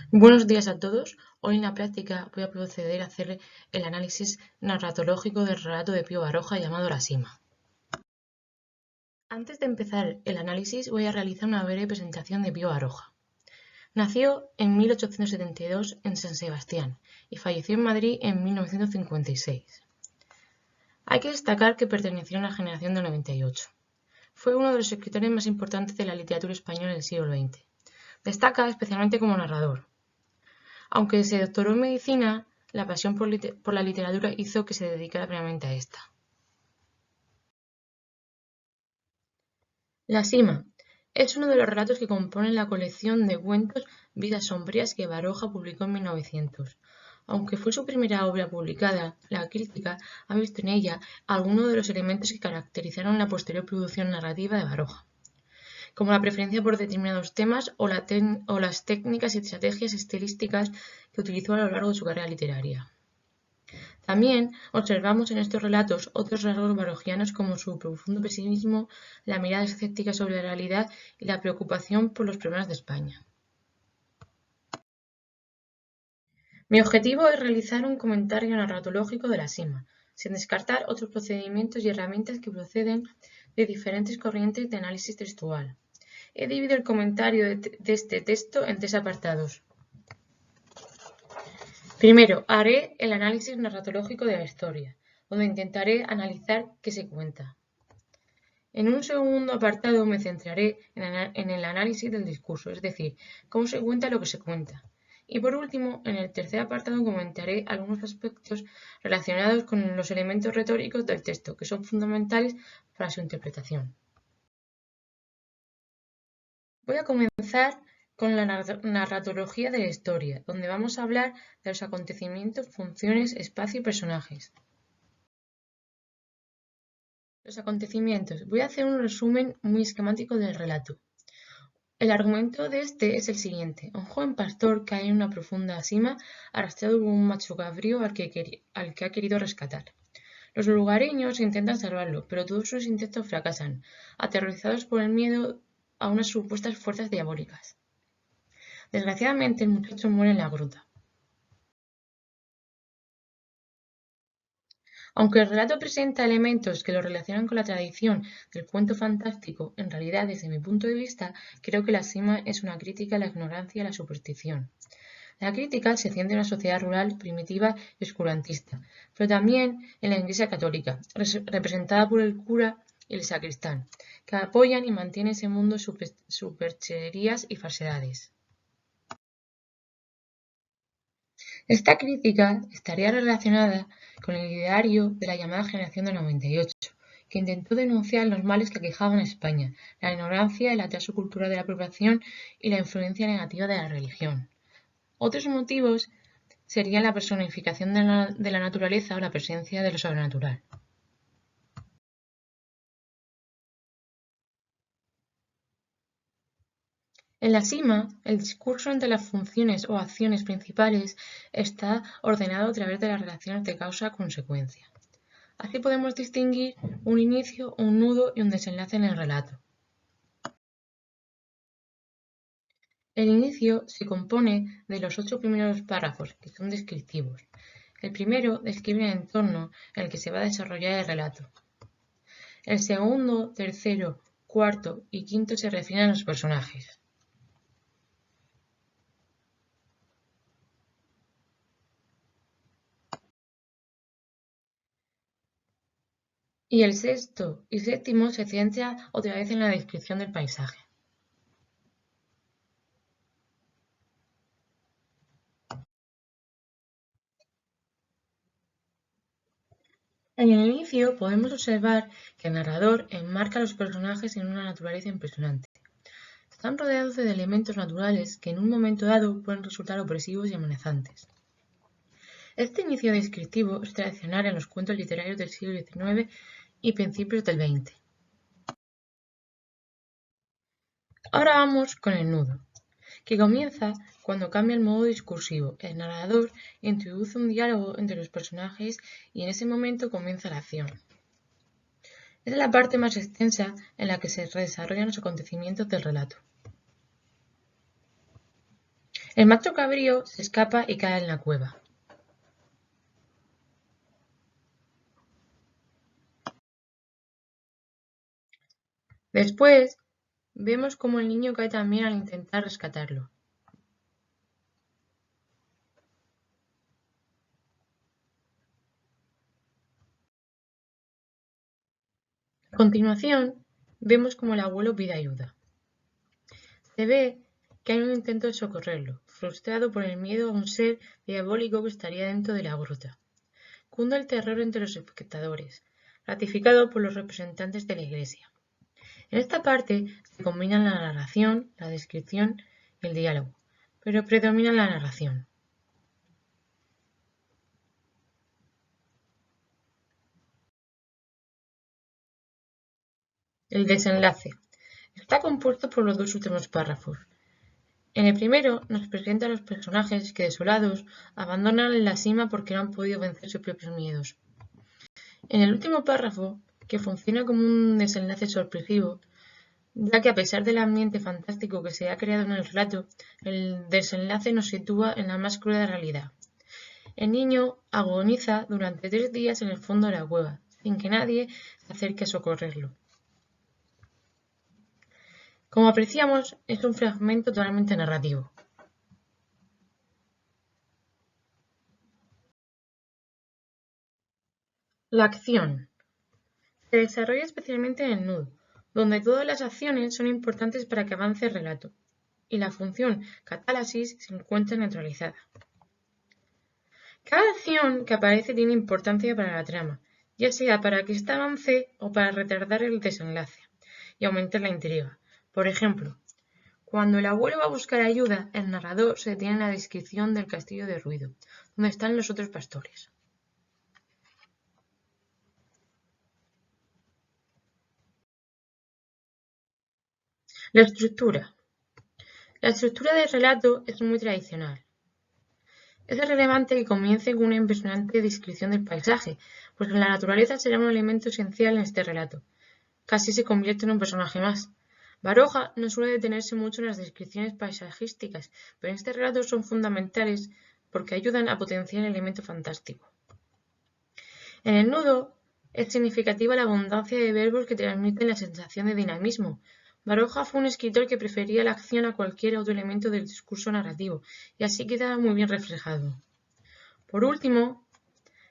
Buenos días a todos. Hoy en la práctica voy a proceder a hacer el análisis narratológico del relato de Pío Baroja llamado La Sima. Antes de empezar el análisis voy a realizar una breve presentación de Pío Baroja. Nació en 1872 en San Sebastián y falleció en Madrid en 1956. Hay que destacar que perteneció a la generación del 98. Fue uno de los escritores más importantes de la literatura española del siglo XX. Destaca especialmente como narrador. Aunque se doctoró en medicina, la pasión por la literatura hizo que se dedicara plenamente a esta. La Sima es uno de los relatos que componen la colección de cuentos Vidas sombrías que Baroja publicó en 1900. Aunque fue su primera obra publicada, la crítica ha visto en ella algunos de los elementos que caracterizaron la posterior producción narrativa de Baroja, como la preferencia por determinados temas o las técnicas y estrategias estilísticas que utilizó a lo largo de su carrera literaria. También observamos en estos relatos otros rasgos barojianos como su profundo pesimismo, la mirada escéptica sobre la realidad y la preocupación por los problemas de España. Mi objetivo es realizar un comentario narratológico de la Sima, sin descartar otros procedimientos y herramientas que proceden de diferentes corrientes de análisis textual. He dividido el comentario de este texto en tres apartados. Primero, haré el análisis narratológico de la historia, donde intentaré analizar qué se cuenta. En un segundo apartado me centraré en el análisis del discurso, es decir, cómo se cuenta lo que se cuenta. Y por último, en el tercer apartado comentaré algunos aspectos relacionados con los elementos retóricos del texto, que son fundamentales para su interpretación. Voy a comenzar con la narratología de la historia, donde vamos a hablar de los acontecimientos, funciones, espacio y personajes. Los acontecimientos. Voy a hacer un resumen muy esquemático del relato. El argumento de este es el siguiente. Un joven pastor cae en una profunda sima arrastrado por un macho cabrío al que ha querido rescatar. Los lugareños intentan salvarlo, pero todos sus intentos fracasan, aterrorizados por el miedo a unas supuestas fuerzas diabólicas. Desgraciadamente, el muchacho muere en la gruta. Aunque el relato presenta elementos que lo relacionan con la tradición del cuento fantástico, en realidad, desde mi punto de vista, creo que La Sima es una crítica a la ignorancia y a la superstición. La crítica se centra en una sociedad rural, primitiva y oscurantista, pero también en la Iglesia católica, representada por el cura y el sacristán, que apoyan y mantienen ese mundo de supercherías y falsedades. Esta crítica estaría relacionada con el ideario de la llamada Generación del 98, que intentó denunciar los males que aquejaban a España, la ignorancia, el atraso cultural de la población y la influencia negativa de la religión. Otros motivos serían la personificación de la naturaleza o la presencia de lo sobrenatural. En la Sima, el discurso entre las funciones o acciones principales está ordenado a través de las relaciones de causa-consecuencia. Así podemos distinguir un inicio, un nudo y un desenlace en el relato. El inicio se compone de los 8 primeros párrafos, que son descriptivos. El primero describe el entorno en el que se va a desarrollar el relato. El segundo, tercero, cuarto y quinto se refieren a los personajes. Y el sexto y séptimo se centra otra vez en la descripción del paisaje. En el inicio podemos observar que el narrador enmarca a los personajes en una naturaleza impresionante. Están rodeados de elementos naturales que en un momento dado pueden resultar opresivos y amenazantes. Este inicio descriptivo es tradicional en los cuentos literarios del siglo XIX y principios del XX. Ahora vamos con el nudo, que comienza cuando cambia el modo discursivo. El narrador introduce un diálogo entre los personajes y en ese momento comienza la acción. Es la parte más extensa en la que se desarrollan los acontecimientos del relato. El macho cabrío se escapa y cae en la cueva. Después, vemos cómo el niño cae también al intentar rescatarlo. A continuación, vemos cómo el abuelo pide ayuda. Se ve que hay un intento de socorrerlo, frustrado por el miedo a un ser diabólico que estaría dentro de la gruta. Cunde el terror entre los espectadores, ratificado por los representantes de la Iglesia. En esta parte se combinan la narración, la descripción y el diálogo, pero predomina la narración. El desenlace está compuesto por los dos últimos párrafos. En el primero nos presenta a los personajes que, desolados, abandonan la cima porque no han podido vencer sus propios miedos. En el último párrafo, que funciona como un desenlace sorpresivo, ya que a pesar del ambiente fantástico que se ha creado en el relato, el desenlace nos sitúa en la más cruda realidad. El niño agoniza durante 3 días en el fondo de la cueva, sin que nadie se acerque a socorrerlo. Como apreciamos, es un fragmento totalmente narrativo. La acción se desarrolla especialmente en el nudo, donde todas las acciones son importantes para que avance el relato, y la función catálasis se encuentra neutralizada. Cada acción que aparece tiene importancia para la trama, ya sea para que ésta avance o para retardar el desenlace y aumentar la intriga. Por ejemplo, cuando el abuelo va a buscar ayuda, el narrador se detiene en la descripción del castillo de ruido, donde están los otros pastores. La estructura. La estructura del relato es muy tradicional. Es relevante que comience con una impresionante descripción del paisaje, pues la naturaleza será un elemento esencial en este relato. Casi se convierte en un personaje más. Baroja no suele detenerse mucho en las descripciones paisajísticas, pero en este relato son fundamentales porque ayudan a potenciar el elemento fantástico. En el nudo es significativa la abundancia de verbos que transmiten la sensación de dinamismo. Baroja fue un escritor que prefería la acción a cualquier otro elemento del discurso narrativo, y así queda muy bien reflejado. Por último,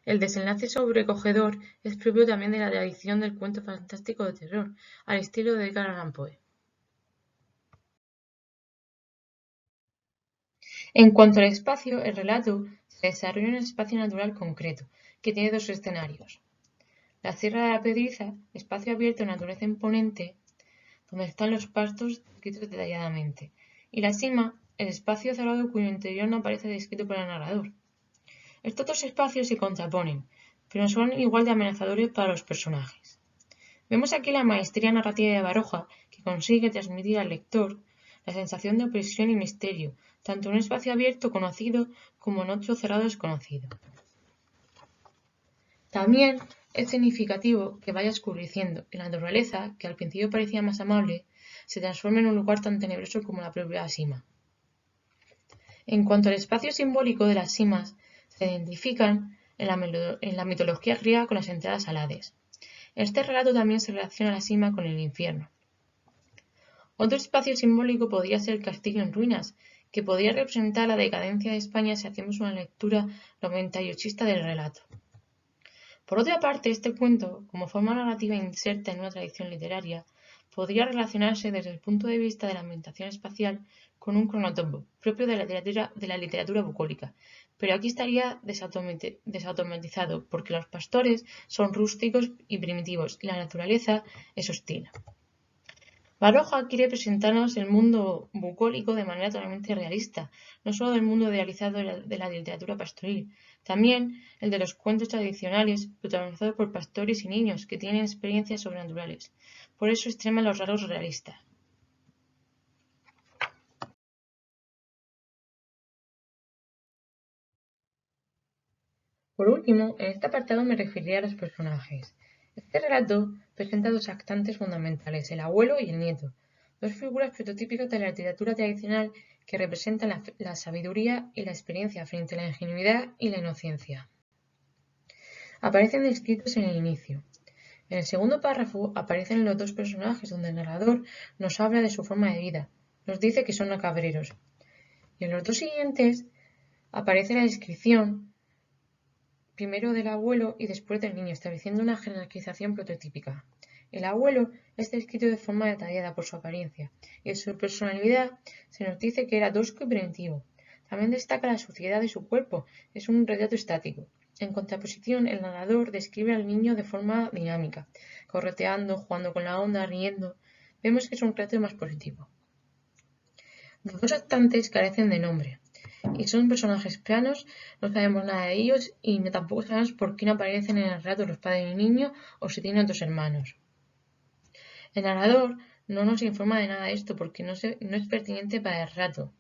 el desenlace sobrecogedor es propio también de la tradición del cuento fantástico de terror, al estilo de Edgar Allan Poe. En cuanto al espacio, el relato se desarrolla en un espacio natural concreto, que tiene dos escenarios. La Sierra de la Pedriza, espacio abierto de naturaleza imponente, donde están los pastos descritos detalladamente, y la cima, el espacio cerrado cuyo interior no aparece descrito por el narrador. Estos dos espacios se contraponen, pero son igual de amenazadores para los personajes. Vemos aquí la maestría narrativa de Baroja, que consigue transmitir al lector la sensación de opresión y misterio, tanto en un espacio abierto conocido como en otro cerrado desconocido. También es significativo que vaya oscureciendo y la naturaleza, que al principio parecía más amable, se transforme en un lugar tan tenebroso como la propia cima. En cuanto al espacio simbólico de las cimas, se identifican en la mitología griega con las entradas al Hades. En este relato también se relaciona la cima con el infierno. Otro espacio simbólico podría ser el castillo en ruinas, que podría representar la decadencia de España si hacemos una lectura noventayosista del relato. Por otra parte, este cuento, como forma narrativa inserta en una tradición literaria, podría relacionarse desde el punto de vista de la ambientación espacial con un cronotopo, propio de la literatura bucólica, pero aquí estaría desautomatizado porque los pastores son rústicos y primitivos y la naturaleza es hostil. Baroja quiere presentarnos el mundo bucólico de manera totalmente realista, no solo del mundo idealizado de la literatura pastoril, también el de los cuentos tradicionales protagonizados por pastores y niños que tienen experiencias sobrenaturales. Por eso extrema los rasgos realistas. Por último, en este apartado me referiré a los personajes. Este relato presenta dos actantes fundamentales, el abuelo y el nieto, dos figuras prototípicas de la literatura tradicional que representan la sabiduría y la experiencia frente a la ingenuidad y la inocencia. Aparecen descritos en el inicio. En el segundo párrafo aparecen los dos personajes donde el narrador nos habla de su forma de vida, nos dice que son cabreros. Y en los dos siguientes aparece la descripción primero del abuelo y después del niño, estableciendo una jerarquización prototípica. El abuelo es descrito de forma detallada por su apariencia y en su personalidad se nos dice que era tosco y primitivo. También destaca la suciedad de su cuerpo, es un retrato estático. En contraposición, el narrador describe al niño de forma dinámica, correteando, jugando con la onda, riendo. Vemos que es un retrato más positivo. Los dos actantes carecen de nombre y son personajes planos, no sabemos nada de ellos y tampoco sabemos por qué no aparecen en el relato los padres del niño o si tienen otros hermanos. El narrador no nos informa de nada de esto porque no es pertinente para el relato.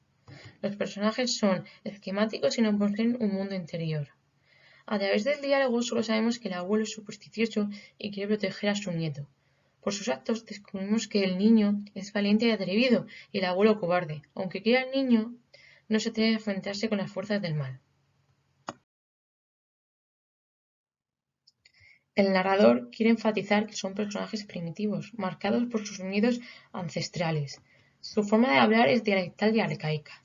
Los personajes son esquemáticos y no poseen un mundo interior. A través del diálogo solo sabemos que el abuelo es supersticioso y quiere proteger a su nieto. Por sus actos descubrimos que el niño es valiente y atrevido y el abuelo cobarde. Aunque quiera el niño, no se atreve a enfrentarse con las fuerzas del mal. El narrador quiere enfatizar que son personajes primitivos, marcados por sus miedos ancestrales. Su forma de hablar es dialectal y arcaica.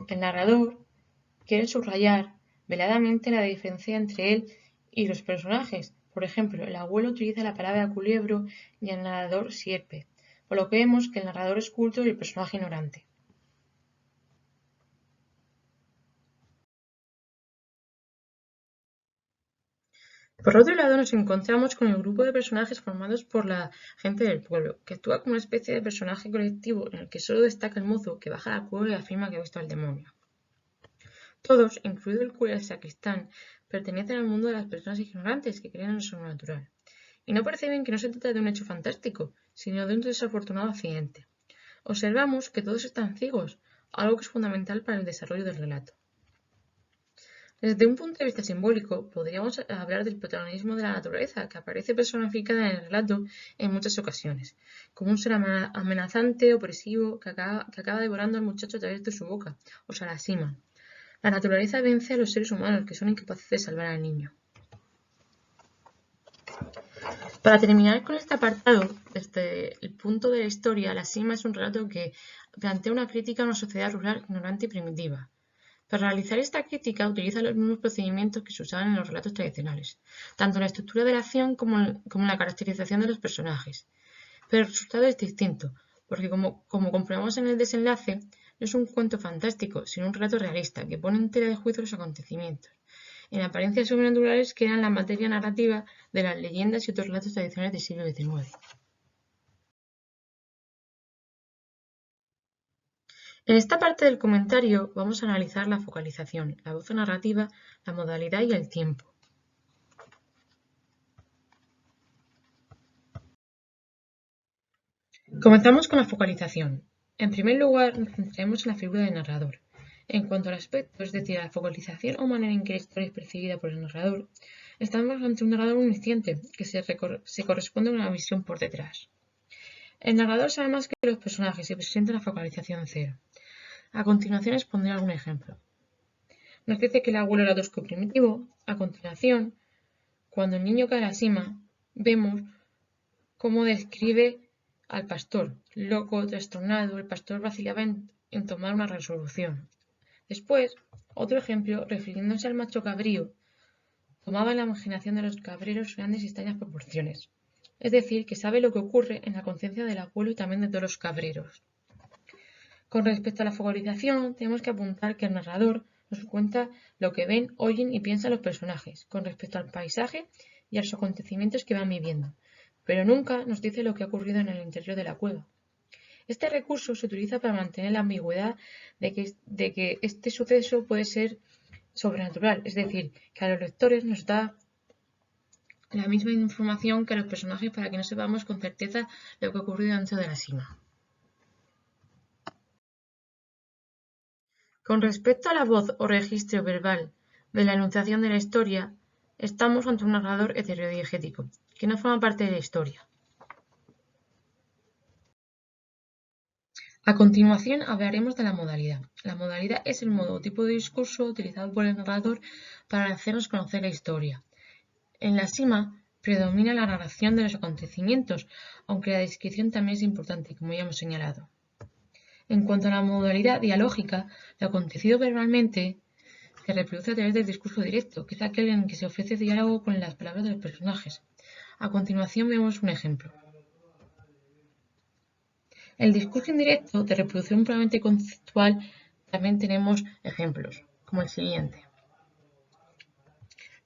El narrador quiere subrayar veladamente la diferencia entre él y los personajes. Por ejemplo, el abuelo utiliza la palabra culebro y el narrador sierpe, por lo que vemos que el narrador es culto y el personaje ignorante. Por otro lado, nos encontramos con el grupo de personajes formados por la gente del pueblo, que actúa como una especie de personaje colectivo en el que solo destaca el mozo que baja a la cueva y afirma que ha visto al demonio. Todos, incluido el cura y el sacristán, pertenecen al mundo de las personas ignorantes que creen en lo sobrenatural, y no perciben que no se trata de un hecho fantástico, sino de un desafortunado accidente. Observamos que todos están ciegos, algo que es fundamental para el desarrollo del relato. Desde un punto de vista simbólico, podríamos hablar del protagonismo de la naturaleza, que aparece personificada en el relato en muchas ocasiones, como un ser amenazante, opresivo, que acaba devorando al muchacho a través de su boca, o sea, la sima. La naturaleza vence a los seres humanos, que son incapaces de salvar al niño. Para terminar con este apartado, desde el punto de la historia, La Sima es un relato que plantea una crítica a una sociedad rural, ignorante y primitiva. Para realizar esta crítica utiliza los mismos procedimientos que se usaban en los relatos tradicionales, tanto en la estructura de la acción como en la caracterización de los personajes. Pero el resultado es distinto, porque como comprobamos en el desenlace, no es un cuento fantástico, sino un relato realista que pone en tela de juicio los acontecimientos, en apariencias sobrenaturales que eran la materia narrativa de las leyendas y otros relatos tradicionales del siglo XIX. En esta parte del comentario vamos a analizar la focalización, la voz narrativa, la modalidad y el tiempo. Comenzamos con la focalización. En primer lugar, nos centraremos en la figura del narrador. En cuanto al aspecto, es decir, a la focalización o manera en que la historia es percibida por el narrador, estamos ante un narrador omnisciente que se corresponde con una visión por detrás. El narrador sabe más que los personajes y presenta la focalización cero. A continuación expondré algún ejemplo. Nos dice que el abuelo era tosco y primitivo. A continuación, cuando el niño cae a la sima, vemos cómo describe al pastor. Loco, trastornado, el pastor vacilaba en tomar una resolución. Después, otro ejemplo, refiriéndose al macho cabrío, tomaba en la imaginación de los cabreros grandes y extrañas proporciones. Es decir, que sabe lo que ocurre en la conciencia del abuelo y también de todos los cabreros. Con respecto a la focalización, tenemos que apuntar que el narrador nos cuenta lo que ven, oyen y piensan los personajes con respecto al paisaje y a los acontecimientos que van viviendo, pero nunca nos dice lo que ha ocurrido en el interior de la cueva. Este recurso se utiliza para mantener la ambigüedad de que este suceso puede ser sobrenatural, es decir, que a los lectores nos da la misma información que a los personajes para que no sepamos con certeza lo que ha ocurrido dentro de la sima. Con respecto a la voz o registro verbal de la enunciación de la historia, estamos ante un narrador heterodiegético, que no forma parte de la historia. A continuación hablaremos de la modalidad. La modalidad es el modo o tipo de discurso utilizado por el narrador para hacernos conocer la historia. En la sima predomina la narración de los acontecimientos, aunque la descripción también es importante, como ya hemos señalado. En cuanto a la modalidad dialógica, lo acontecido verbalmente se reproduce a través del discurso directo, que es aquel en que se ofrece diálogo con las palabras de los personajes. A continuación vemos un ejemplo. El discurso indirecto de reproducción puramente conceptual también tenemos ejemplos, como el siguiente.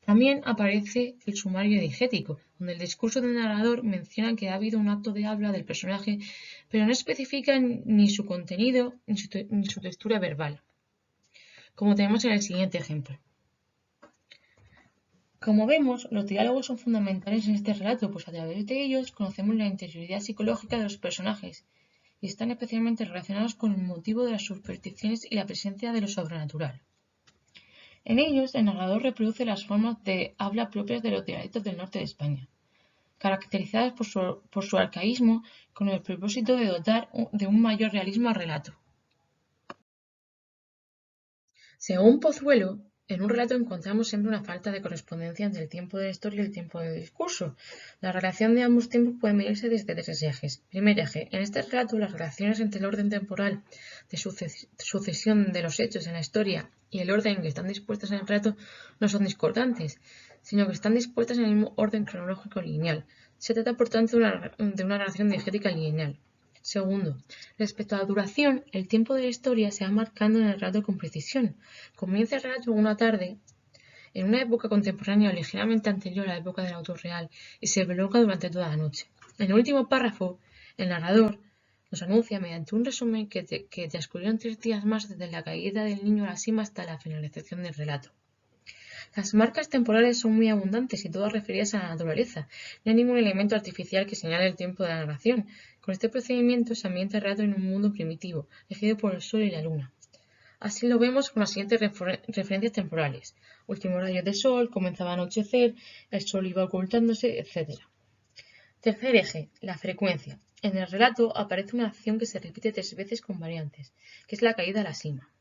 También aparece el sumario diegético, donde el discurso del narrador menciona que ha habido un acto de habla del personaje, pero no especifica ni su contenido ni su textura verbal, como tenemos en el siguiente ejemplo. Como vemos, los diálogos son fundamentales en este relato, pues a través de ellos conocemos la interioridad psicológica de los personajes y están especialmente relacionados con el motivo de las supersticiones y la presencia de lo sobrenatural. En ellos, el narrador reproduce las formas de habla propias de los dialectos del norte de España, caracterizadas por su arcaísmo con el propósito de dotar de un mayor realismo al relato. Según Pozuelo, en un relato encontramos siempre una falta de correspondencia entre el tiempo de la historia y el tiempo del discurso. La relación de ambos tiempos puede medirse desde tres ejes. Primer eje. En este relato, las relaciones entre el orden temporal de sucesión de los hechos en la historia y el orden en que están dispuestas en el relato no son discordantes, sino que están dispuestas en el mismo orden cronológico lineal. Se trata, por tanto, de una narración diegética lineal. Segundo, respecto a la duración, el tiempo de la historia se va marcando en el relato con precisión. Comienza el relato una tarde, en una época contemporánea o ligeramente anterior a la época del autor real, y se prolonga durante toda la noche. En el último párrafo, el narrador nos anuncia mediante un resumen que transcurrieron 3 días más desde la caída del niño a la cima hasta la finalización del relato. Las marcas temporales son muy abundantes y todas referidas a la naturaleza. No hay ningún elemento artificial que señale el tiempo de la narración. Con este procedimiento se ambienta el relato en un mundo primitivo, regido por el sol y la luna. Así lo vemos con las siguientes referencias temporales. Últimos rayos de sol, comenzaba a anochecer, el sol iba ocultándose, etc. Tercer eje, la frecuencia. En el relato aparece una acción que se repite 3 veces con variantes, que es la caída a la cima.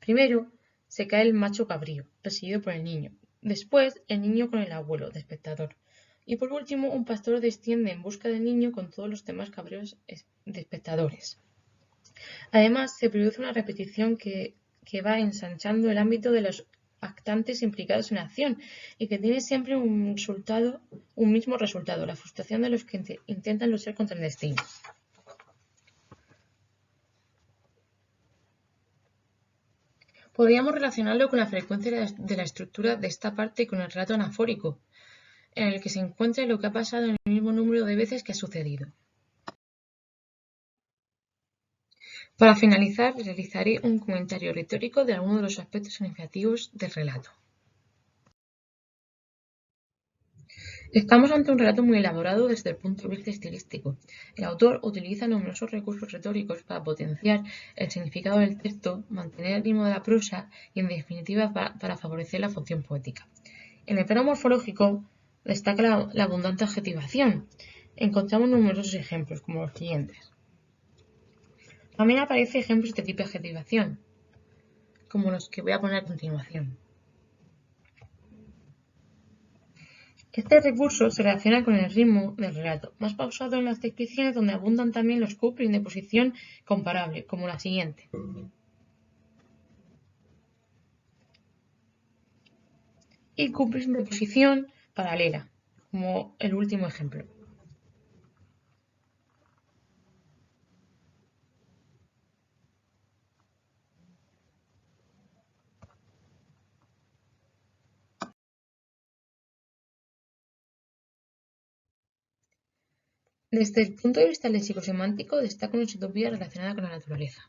Primero, se cae el macho cabrío, perseguido por el niño. Después, el niño con el abuelo, de espectador. Y por último, un pastor desciende en busca del niño con todos los demás cabríos de espectadores. Además, se produce una repetición que va ensanchando el ámbito de los actantes implicados en la acción y que tiene siempre un mismo resultado, la frustración de los que intentan luchar contra el destino. Podríamos relacionarlo con la frecuencia de la estructura de esta parte con el relato anafórico, en el que se encuentra lo que ha pasado en el mismo número de veces que ha sucedido. Para finalizar, realizaré un comentario retórico de algunos de los aspectos significativos del relato. Estamos ante un relato muy elaborado desde el punto de vista estilístico. El autor utiliza numerosos recursos retóricos para potenciar el significado del texto, mantener el ritmo de la prosa y, en definitiva, para favorecer la función poética. En el plano morfológico destaca la abundante adjetivación. Encontramos numerosos ejemplos, como los siguientes. También aparecen ejemplos de tipo de adjetivación, como los que voy a poner a continuación. Este recurso se relaciona con el ritmo del relato, más pausado en las descripciones donde abundan también los couplings de posición comparable, como la siguiente. Y couplings de posición paralela, como el último ejemplo. Desde el punto de vista léxico-semántico destaca una isotopía relacionada con la naturaleza.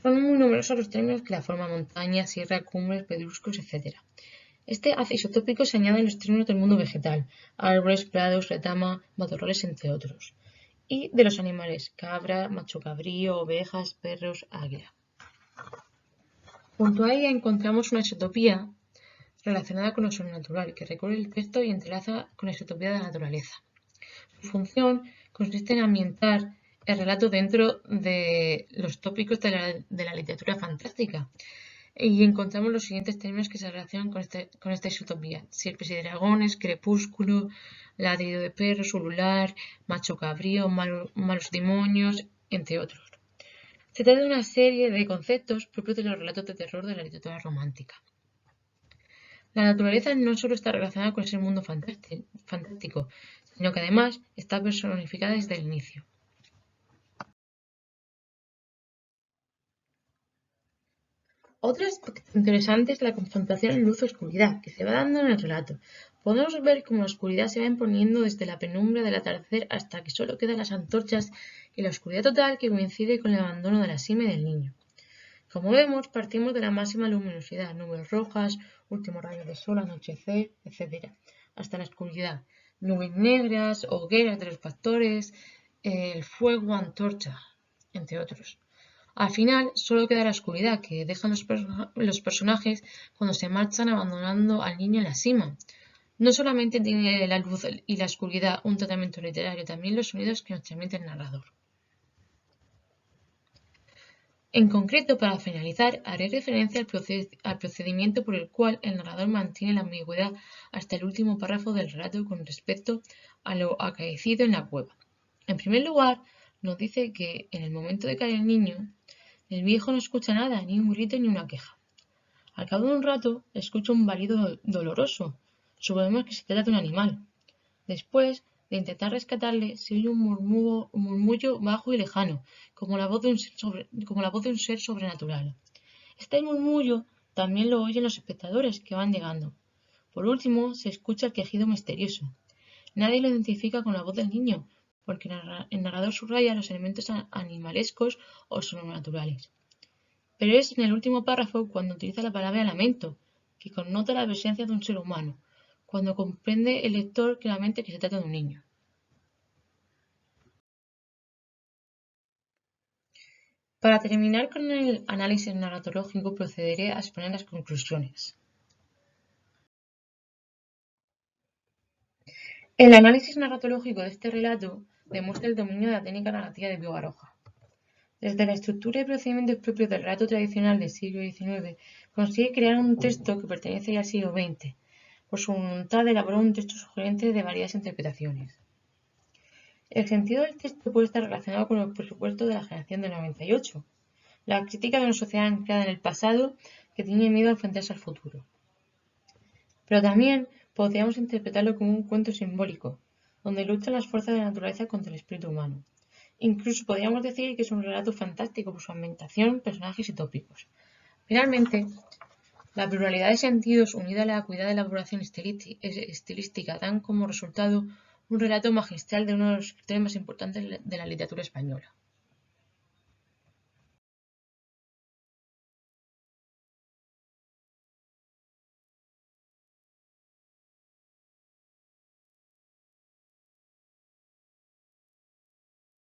Son muy numerosos los términos que la forman montaña, sierra, cumbres, pedruscos, etc. Este ácido isotópico se añade en los términos del mundo vegetal, árboles, prados, retama, matorrales, entre otros. Y de los animales, cabra, macho cabrío, ovejas, perros, águila. Junto a ella encontramos una isotopía relacionada con lo sobrenatural, que recorre el texto y entrelaza con la isotopía de la naturaleza. Su función consiste en ambientar el relato dentro de los tópicos de la literatura fantástica. Y encontramos los siguientes términos que se relacionan con esta isotopía: sierpes y dragones, crepúsculo, ladrido de perros, ulular, macho cabrío, malos demonios, entre otros. Se trata de una serie de conceptos propios de los relatos de terror de la literatura romántica. La naturaleza no solo está relacionada con ese mundo fantástico, sino que además está personificada desde el inicio. Otro aspecto interesante es la confrontación luz-oscuridad que se va dando en el relato. Podemos ver cómo la oscuridad se va imponiendo desde la penumbra del atardecer hasta que solo quedan las antorchas y la oscuridad total que coincide con el abandono de la sima y del niño. Como vemos, partimos de la máxima luminosidad, nubes rojas, últimos rayos de sol, anochecer, etc., hasta la oscuridad, nubes negras, hogueras de los pastores, el fuego, antorcha, entre otros. Al final, solo queda la oscuridad que dejan los personajes cuando se marchan abandonando al niño en la cima. No solamente tiene la luz y la oscuridad un tratamiento literario, también los sonidos que nos transmite el narrador. En concreto, para finalizar, haré referencia al procedimiento por el cual el narrador mantiene la ambigüedad hasta el último párrafo del relato con respecto a lo acaecido en la cueva. En primer lugar, nos dice que en el momento de caer el niño, el viejo no escucha nada, ni un grito ni una queja. Al cabo de un rato, escucha un balido doloroso. Suponemos que se trata de un animal. Después de intentar rescatarle, se oye un murmullo bajo y lejano, como la voz de un ser sobrenatural. Este murmullo también lo oyen los espectadores que van llegando. Por último, se escucha el quejido misterioso. Nadie lo identifica con la voz del niño, porque el narrador subraya los elementos animalescos o sobrenaturales. Pero es en el último párrafo cuando utiliza la palabra lamento, que connota la presencia de un ser humano, cuando comprende el lector claramente que se trata de un niño. Para terminar con el análisis narratológico, procederé a exponer las conclusiones. El análisis narratológico de este relato demuestra el dominio de la técnica narrativa de Pío Baroja. Desde la estructura y procedimientos propios del relato tradicional del siglo XIX, consigue crear un texto que pertenece ya al siglo XX, por su voluntad de elaborar un texto sugerente de varias interpretaciones. El sentido del texto puede estar relacionado con el presupuesto de la generación del 98, la crítica de una sociedad anclada en el pasado que tiene miedo a enfrentarse al futuro. Pero también podríamos interpretarlo como un cuento simbólico, donde luchan las fuerzas de la naturaleza contra el espíritu humano. Incluso podríamos decir que es un relato fantástico por su ambientación, personajes y tópicos. Finalmente, la pluralidad de sentidos unida a la cuidada elaboración estilística dan como resultado un relato magistral de uno de los escritores más importantes de la literatura española.